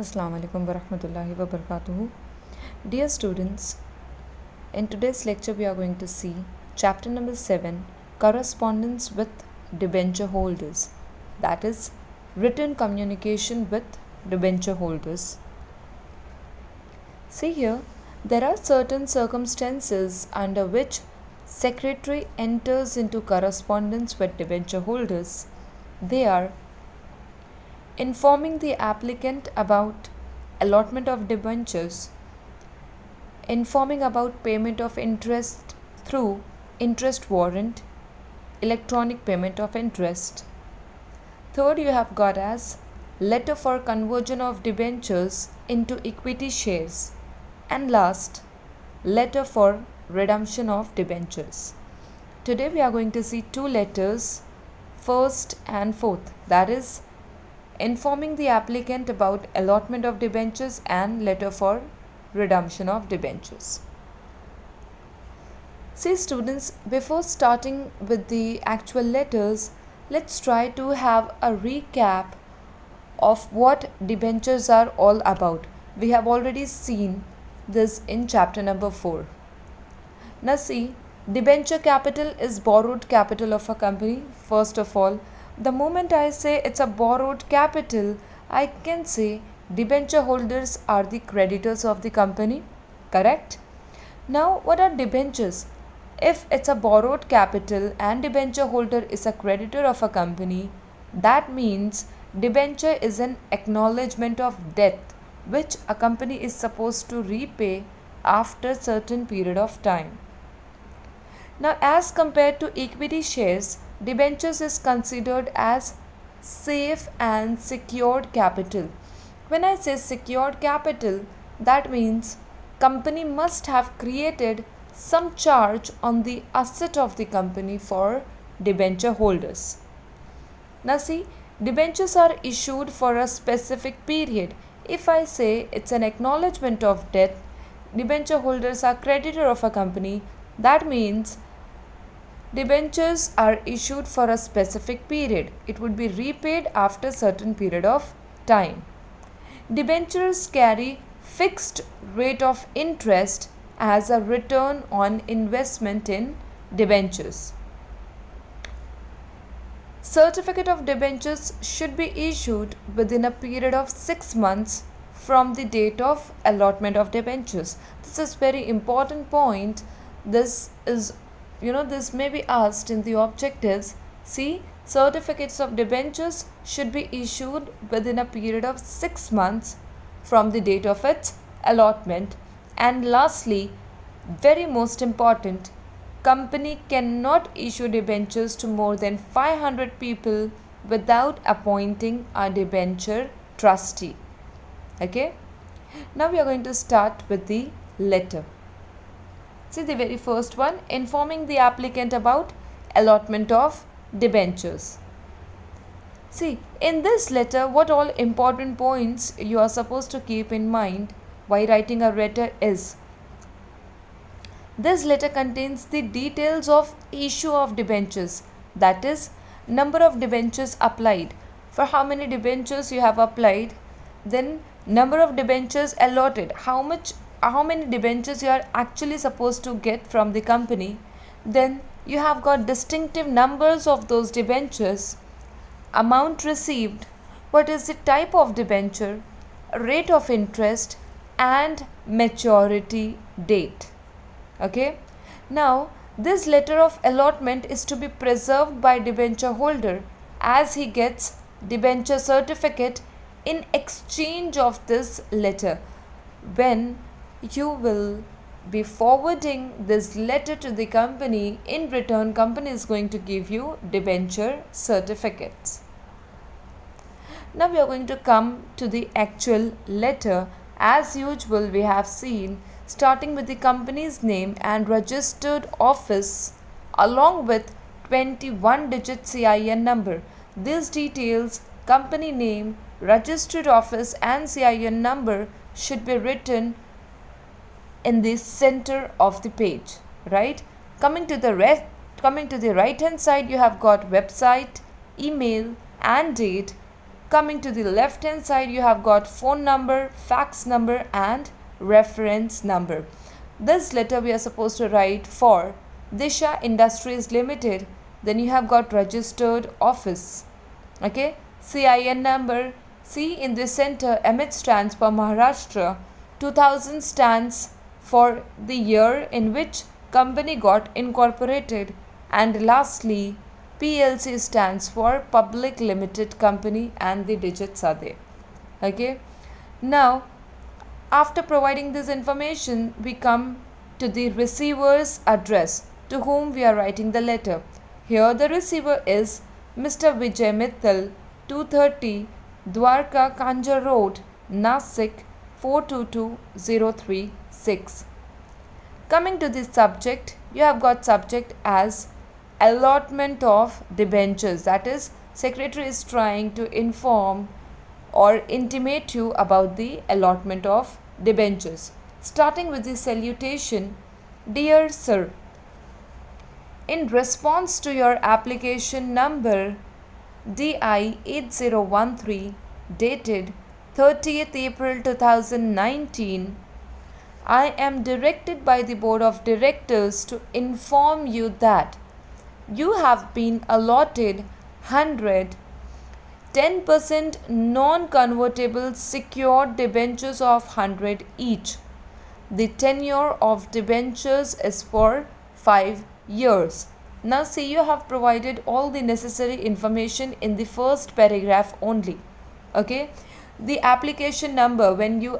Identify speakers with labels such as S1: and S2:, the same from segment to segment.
S1: Assalamu alaikum warahmatullahi wabarakatuh. Dear students, in today's lecture we are going to see chapter number 7, Correspondence with Debenture Holders, that is written communication with debenture holders. See here, there are certain circumstances under which secretary enters into correspondence with debenture holders. They are informing the applicant about allotment of debentures, informing about payment of interest through interest warrant, electronic payment of interest. Third, you have got as letter for conversion of debentures into equity shares, and last, letter for redemption of debentures. Today we are going to see two letters, first and fourth, that is informing the applicant about allotment of debentures and letter for redemption of debentures. See students, before starting with the actual letters, let's try to have a recap of what debentures are all about. We have already seen this in chapter number 4. Now see, debenture capital is borrowed capital of a company. First of all, the moment I say it's a borrowed capital, I can say debenture holders are the creditors of the company, correct? Now, what are debentures? If it's a borrowed capital and debenture holder is a creditor of a company, that means debenture is an acknowledgement of debt which a company is supposed to repay after a certain period of time. Now, as compared to equity shares, debentures is considered as safe and secured capital. When I say secured capital, that means company must have created some charge on the asset of the company for debenture holders. Now see, debentures are issued for a specific period. If I say it's an acknowledgement of debt, debenture holders are creditor of a company, that means debentures are issued for a specific period. It would be repaid after a certain period of time. Debentures carry fixed rate of interest as a return on investment in debentures. Certificate of debentures should be issued within a period of 6 months from the date of allotment of debentures. This is very important point. This may be asked in the objectives. See, certificates of debentures should be issued within a period of 6 months from the date of its allotment. And lastly, very most important, company cannot issue debentures to more than 500 people without appointing a debenture trustee. Okay? Now we are going to start with the letter. See the very first one, informing the applicant about allotment of debentures. See, in this letter, what all important points you are supposed to keep in mind while writing a letter is, this letter contains the details of issue of debentures, that is, number of debentures applied, for how many debentures you have applied, then number of debentures allotted, how many debentures you are actually supposed to get from the company, then you have got distinctive numbers of those debentures, amount received, what is the type of debenture, rate of interest, and maturity date. Okay, now this letter of allotment is to be preserved by debenture holder as he gets debenture certificate in exchange of this letter. When you will be forwarding this letter to the company, in return company is going to give you debenture certificates. Now we are going to come to the actual letter. As usual, we have seen starting with the company's name and registered office along with 21-digit CIN number. These details, company name, registered office and CIN number, should be written in the center of the page, right? Coming to the right hand side, you have got website, email and date. Coming to the left hand side, you have got phone number, fax number and reference number. This letter we are supposed to write for Disha Industries Limited. Then you have got registered office. Okay, CIN number. C in the center, MH stands for Maharashtra. 2000 stands for the year in which company got incorporated. And lastly, PLC stands for Public Limited Company, and the digits are there. Okay. Now, after providing this information, we come to the receiver's address to whom we are writing the letter. Here the receiver is Mr. Vijay Mittal, 230 Dwarka Kanjar Road, Nasik 422036. Coming to the subject, you have got subject as allotment of debentures. That is, secretary is trying to inform or intimate you about the allotment of debentures. Starting with the salutation, dear sir, in response to your application number DI 8013 dated 30th April 2019, I am directed by the Board of Directors to inform you that you have been allotted 100 10% non-convertible secured debentures of 100 each. The tenure of debentures is for 5 years. Now see, you have provided all the necessary information in the first paragraph only. Okay, the application number when you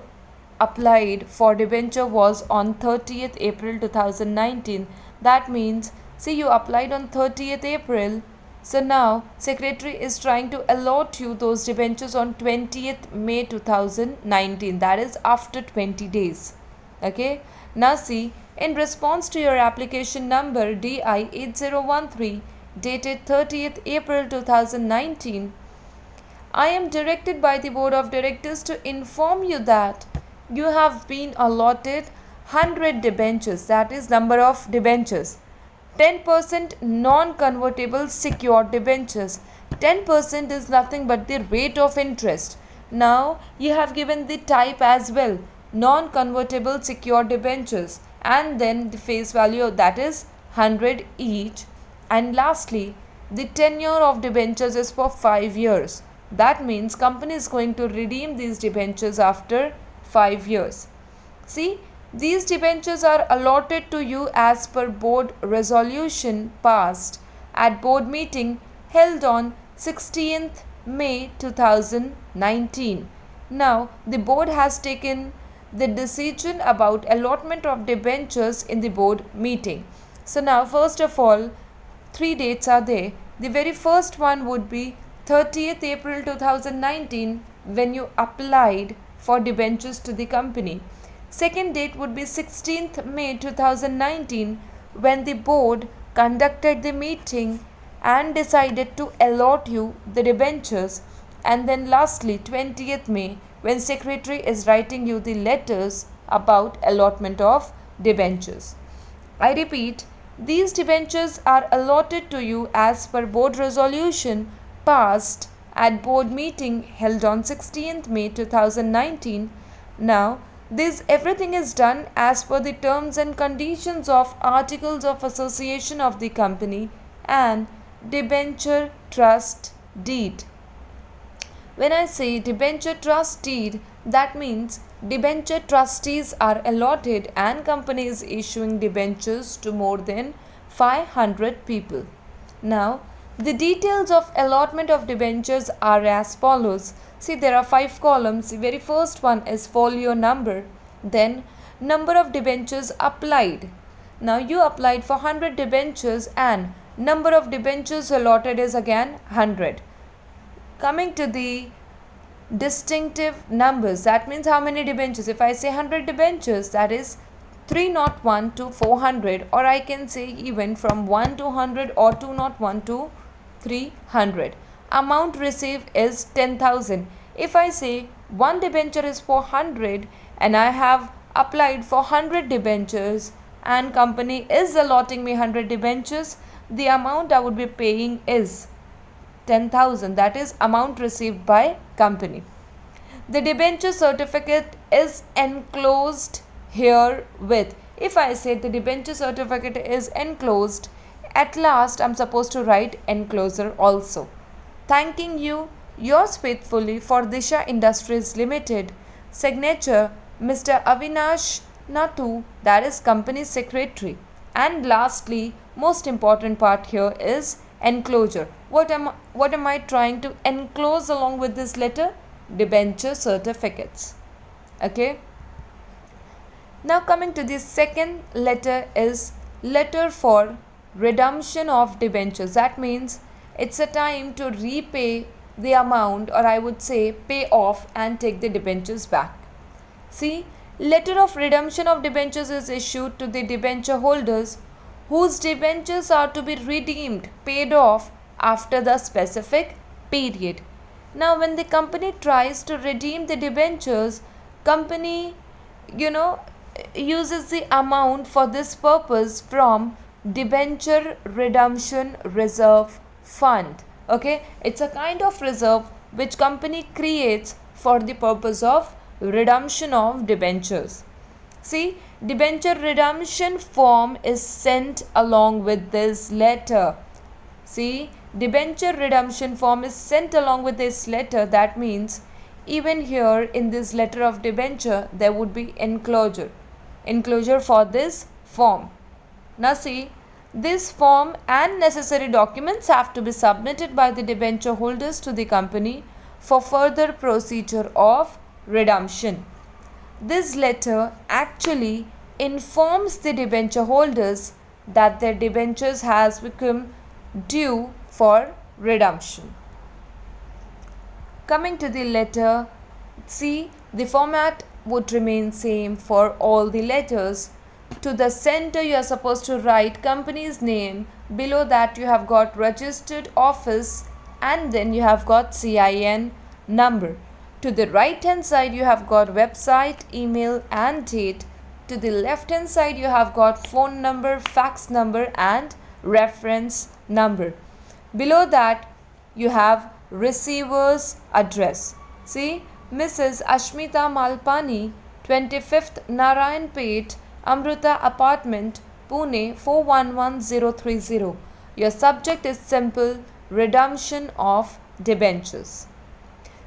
S1: applied for debenture was on 30th April 2019. That means, see, you applied on 30th April. So now secretary is trying to allot you those debentures on 20th May 2019. That is after 20 days. Okay. Now see, in response to your application number DI 8013 dated 30th April 2019, I am directed by the Board of Directors to inform you that you have been allotted 100 debentures, that is number of debentures. 10% non-convertible secured debentures. 10% is nothing but the rate of interest. Now you have given the type as well, non-convertible secured debentures, and then the face value, that is 100 each. And lastly, the tenure of debentures is for 5 years. That means company is going to redeem these debentures after 5 years. See, these debentures are allotted to you as per board resolution passed at board meeting held on 16th May 2019. Now, the board has taken the decision about allotment of debentures in the board meeting. So now, first of all, 3 dates are there. The very first one would be 30th April 2019 when you applied for debentures to the company. Second date would be 16th May 2019 when the board conducted the meeting and decided to allot you the debentures. And then lastly, 20th May when secretary is writing you the letters about allotment of debentures. I repeat, these debentures are allotted to you as per board resolution passed at board meeting held on 16th May 2019. Now, this everything is done as per the terms and conditions of Articles of Association of the company and Debenture Trust Deed. When I say Debenture Trust Deed, that means debenture trustees are allotted and company is issuing debentures to more than 500 people. Now, the details of allotment of debentures are as follows. See, there are 5 columns. The very first one is folio number, then number of debentures applied. Now you applied for 100 debentures and number of debentures allotted is again 100. Coming to the distinctive numbers, that means how many debentures. If I say 100 debentures, that is 301 to 400, or I can say even from 1 to 100 or 201 to 300. Amount received is 10,000. If I say one debenture is for 100 and I have applied for 100 debentures and company is allotting me 100 debentures, the amount I would be paying is 10,000. That is amount received by company. The debenture certificate is enclosed here with. If I say the debenture certificate is enclosed, at last I'm supposed to write enclosure also. Thanking you, yours faithfully, for Disha Industries Limited. Signature Mr. Avinash Nathu, that is company secretary. And lastly, most important part here is enclosure. What am I trying to enclose along with this letter? Debenture certificates. Okay. Now coming to the second letter is letter for redemption of debentures. That means it's a time to repay the amount, or I would say pay off and take the debentures back. See, letter of redemption of debentures is issued to the debenture holders whose debentures are to be redeemed, paid off after the specific period. Now when the company tries to redeem the debentures, company uses the amount for this purpose from debenture redemption reserve fund. Okay, it's a kind of reserve which company creates for the purpose of redemption of debentures. See, debenture redemption form is sent along with this letter. See, debenture redemption form is sent along with this letter. That means even here in this letter of debenture there would be enclosure for this form. Now see, this form and necessary documents have to be submitted by the debenture holders to the company for further procedure of redemption. This letter actually informs the debenture holders that their debentures has become due for redemption. Coming to the letter, see, the format would remain same for all the letters. To the center you are supposed to write company's name. Below that you have got registered office, and then you have got CIN number. To the right hand side you have got website, email and date. To the left hand side you have got phone number, fax number and reference number. Below that you have receiver's address. See, Mrs. Ashmita Malpani, 25th Narayan Peth, Amruta Apartment, Pune 411030. Your subject is simple, redemption of debentures.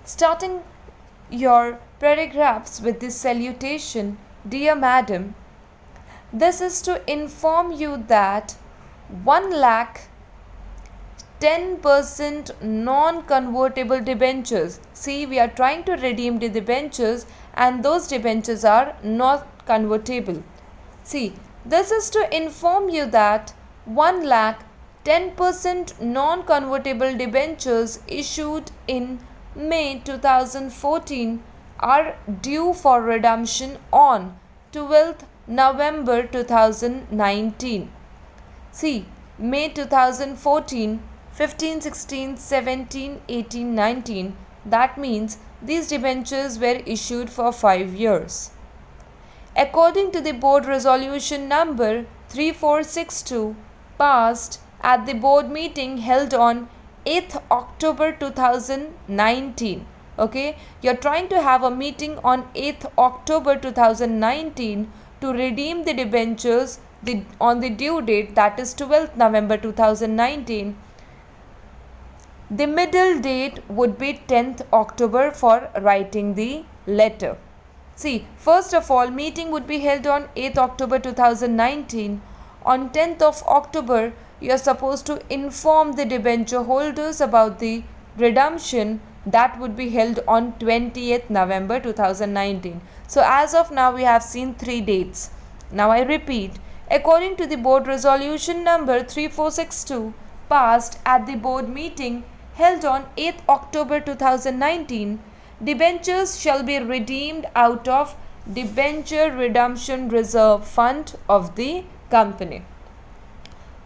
S1: Starting your paragraphs with this salutation, dear madam, this is to inform you that 1,10% non-convertible debentures. See, we are trying to redeem the debentures and those debentures are not convertible. See, this is to inform you that 1,10% non-convertible debentures issued in May 2014 are due for redemption on 12th November 2019. See, May 2014, 15, 16, 17, 18, 19. That means these debentures were issued for 5 years. According to the board resolution number 3462 passed at the board meeting held on 8th October 2019. Okay, you're trying to have a meeting on 8th October 2019 to redeem the debentures on the due date, that is 12th November 2019. The middle date would be 10th October for writing the letter. See, first of all, meeting would be held on 8th October 2019. On 10th of October, you are supposed to inform the debenture holders about the redemption that would be held on 20th November 2019. So as of now, we have seen 3 dates. Now I repeat, according to the board resolution number 3462 passed at the board meeting held on 8th October 2019, debentures shall be redeemed out of debenture redemption reserve fund of the company.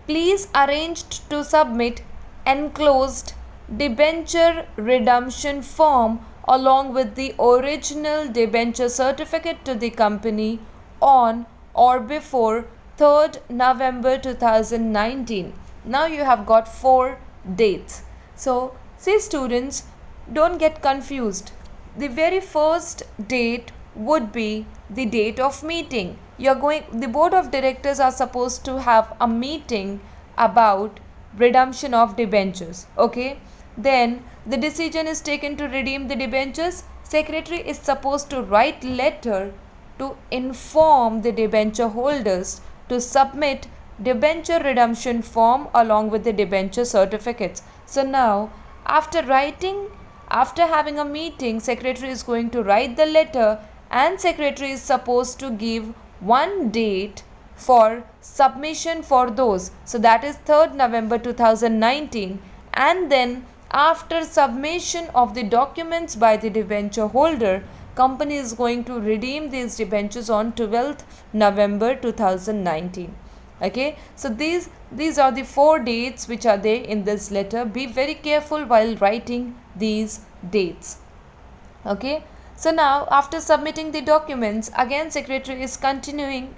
S1: Please arrange to submit enclosed debenture redemption form along with the original debenture certificate to the company on or before 3rd November 2019. Now you have got 4 dates. So, see students, don't get confused. The very first date would be the date of meeting. The board of directors are supposed to have a meeting about redemption of debentures. Okay, then the decision is taken to redeem the debentures. Secretary is supposed to write letter to inform the debenture holders to submit debenture redemption form along with the debenture certificates. So now after having a meeting, secretary is going to write the letter, and secretary is supposed to give one date for submission for those. So that is 3rd November 2019, and then after submission of the documents by the debenture holder, company is going to redeem these debentures on 12th November 2019. Okay, so these are the 4 dates which are there in this letter. Be very careful while writing these dates. Okay, so now after submitting the documents, again secretary is continuing.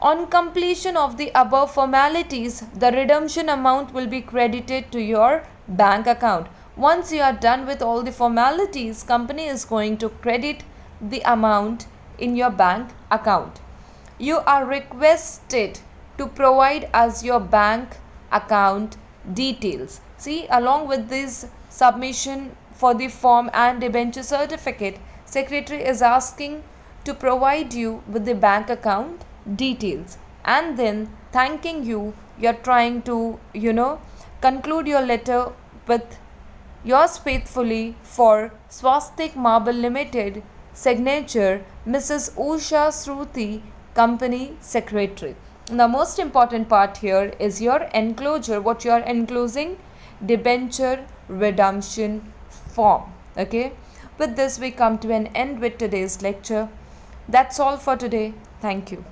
S1: On completion of the above formalities, the redemption amount will be credited to your bank account. Once you are done with all the formalities, company is going to credit the amount in your bank account. You are requested to provide us your bank account details. See, along with this submission for the form and debenture certificate, secretary is asking to provide you with the bank account details, and then thanking you. You're trying to conclude your letter with yours faithfully for Swastik Marble Limited, signature Mrs. Usha Shruti, company secretary. The most important part here is your enclosure. What you are enclosing? Debenture redemption form. Okay, with this we come to an end with today's lecture. That's all for today. Thank you.